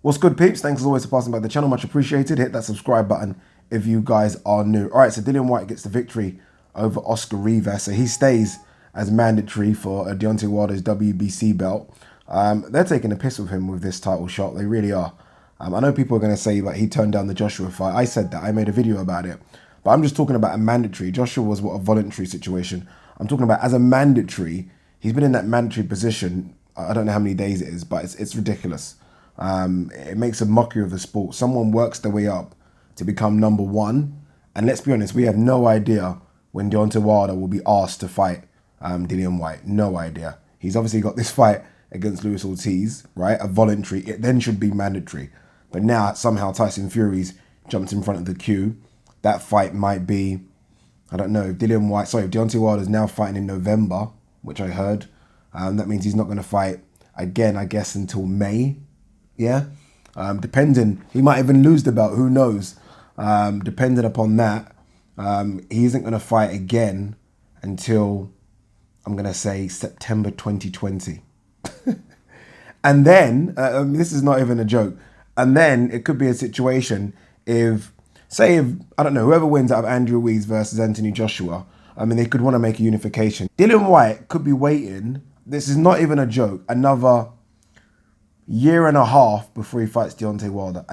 What's good, peeps? Thanks as always for passing by the channel. Much appreciated. Hit that subscribe button if you guys are new. All right, so Dillian Whyte gets the victory over Oscar Rivas. So he stays as mandatory for Deontay Wilder's WBC belt. They're taking a piss with him with this title shot. They really are. I know people are going to say like he turned down the Joshua fight. I said that. I made a video about it. But I'm just talking about a mandatory. Joshua was a voluntary situation. I'm talking about as a mandatory. He's been in that mandatory position. I don't know how many days it is, but it's ridiculous. It makes a mockery of the sport. Someone works their way up to become number one. And let's be honest, we have no idea when Deontay Wilder will be asked to fight Dillian Whyte. No idea. He's obviously got this fight against Luis Ortiz, right? A voluntary. It then should be mandatory. But now somehow Tyson Fury's jumped in front of the queue. That fight might be, I don't know, if Deontay Wilder is now fighting in November, which I heard. That means he's not going to fight again, I guess, until May. Yeah, depending, he might even lose the belt. Who knows? Depending upon that, he isn't going to fight again until, I'm going to say, September 2020. And then, this is not even a joke. And then it could be a situation if, I don't know, whoever wins out of Andrew Ruiz versus Anthony Joshua, I mean, they could want to make a unification. Dillian Whyte could be waiting, this is not even a joke, another year and a half before he fights Deontay Wilder.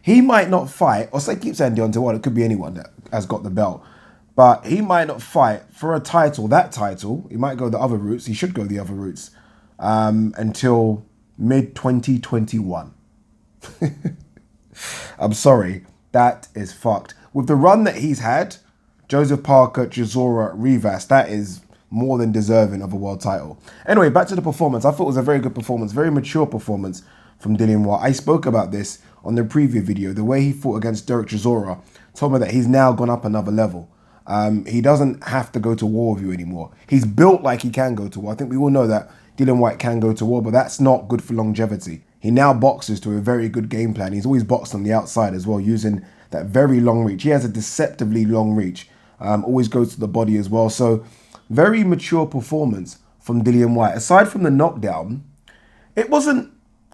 He might not fight, or keep saying Deontay Wilder, it could be anyone that has got the belt, but he might not fight for a title, that title. He might go the other routes, he should go the other routes, until mid-2021. I'm sorry, that is fucked. With the run that he's had, Joseph Parker, Chisora, Rivas, that is more than deserving of a world title. Anyway, back to the performance. I thought it was a very good performance, very mature performance from Dillian Whyte. I spoke about this on the preview video. The way he fought against Derek Chisora told me that he's now gone up another level. He doesn't have to go to war with you anymore. He's built like he can go to war. I think we all know that Dillian Whyte can go to war, but that's not good for longevity. He now boxes to a very good game plan. He's always boxed on the outside as well, using that very long reach. He has a deceptively long reach. Always goes to the body as well. So very mature performance from Dillian Whyte. Aside from the knockdown, it wasn't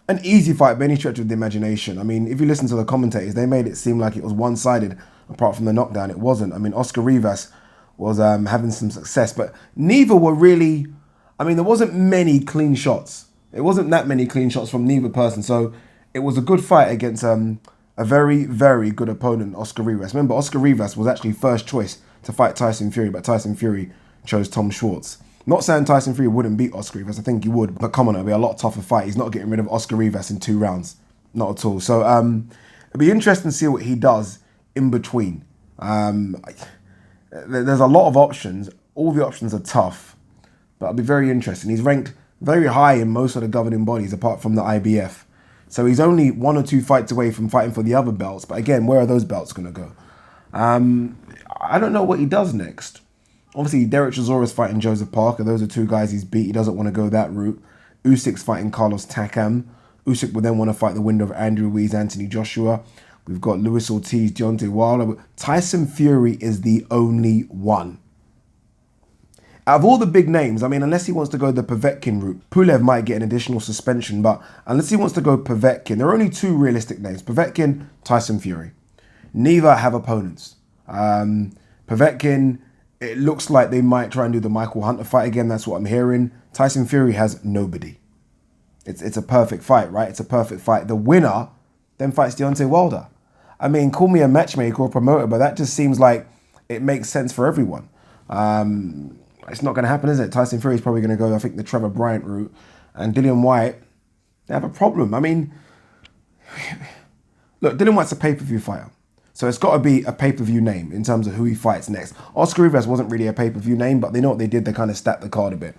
an easy fight by any stretch of the imagination. I mean, if you listen to the commentators, they made it seem like it was one-sided apart from the knockdown. It wasn't. I mean, Oscar Rivas was having some success, but neither were really, I mean, there wasn't many clean shots. It wasn't that many clean shots from neither person. So it was a good fight against a very, very good opponent, Oscar Rivas. Remember, Oscar Rivas was actually first choice to fight Tyson Fury, but Tyson Fury chose Tom Schwartz. Not saying Tyson Fury wouldn't beat Oscar Rivas, I think he would, but come on, it'll be a lot tougher fight. He's not getting rid of Oscar Rivas in 2 rounds, not at all. So it'll be interesting to see what he does in between. There's a lot of options. All the options are tough, but it'll be very interesting. He's ranked very high in most of the governing bodies, apart from the IBF. So he's only 1 or 2 fights away from fighting for the other belts. But again, where are those belts going to go? I don't know what he does next. Obviously, Derek Chisora is fighting Joseph Parker. Those are 2 guys he's beat. He doesn't want to go that route. Usyk's fighting Carlos Takam. Usyk will then want to fight the window of Andrew Ruiz, Anthony Joshua. We've got Luis Ortiz, Deontay Wilder. Tyson Fury is the only one. Out of all the big names, I mean, unless he wants to go the Povetkin route, Pulev might get an additional suspension, but unless he wants to go Povetkin, there are only 2 realistic names. Povetkin, Tyson Fury. Neither have opponents. Povetkin, it looks like they might try and do the Michael Hunter fight again. That's what I'm hearing. Tyson Fury has nobody. It's a perfect fight, right? It's a perfect fight. The winner then fights Deontay Wilder. I mean, call me a matchmaker or a promoter, but that just seems like it makes sense for everyone. It's not going to happen, is it? Tyson Fury is probably going to go, I think, the Trevor Bryant route. And Dillian Whyte, they have a problem. I mean, look, Dillian Whyte's a pay-per-view fighter. So it's got to be a pay-per-view name in terms of who he fights next. Oscar Rivas wasn't really a pay-per-view name, but they know what they did. They kind of stacked the card a bit.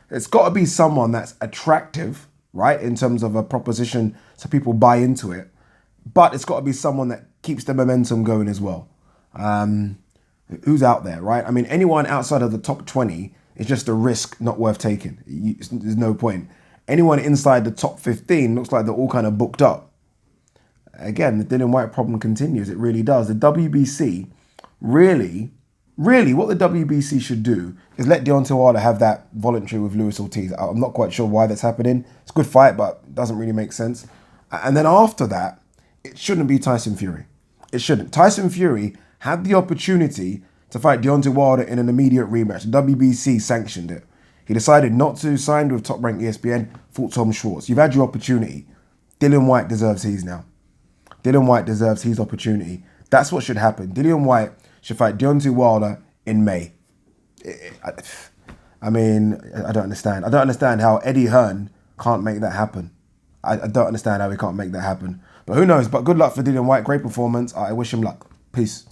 It's got to be someone that's attractive, right, in terms of a proposition so people buy into it. But it's got to be someone that keeps the momentum going as well. Who's out there, right? I mean, anyone outside of the top 20 is just a risk not worth taking. There's no point. Anyone inside the top 15 looks like they're all kind of booked up. Again, the Dillian Whyte problem continues. It really does. The WBC, really what the WBC should do is let Deontay Wilder have that voluntary with Luis Ortiz. I'm not quite sure why that's happening. It's a good fight, but it doesn't really make sense. And then after that, it shouldn't be Tyson Fury. It shouldn't. Tyson Fury had the opportunity to fight Deontay Wilder in an immediate rematch. The WBC sanctioned it. He decided not to, signed with top-ranked ESPN, fought Tom Schwartz. You've had your opportunity. Dillian Whyte deserves his now. Dillian Whyte deserves his opportunity. That's what should happen. Dillian Whyte should fight Deontay Wilder in May. I mean, I don't understand. I don't understand how Eddie Hearn can't make that happen. I don't understand how he can't make that happen. But who knows? But good luck for Dillian Whyte. Great performance. I wish him luck. Peace.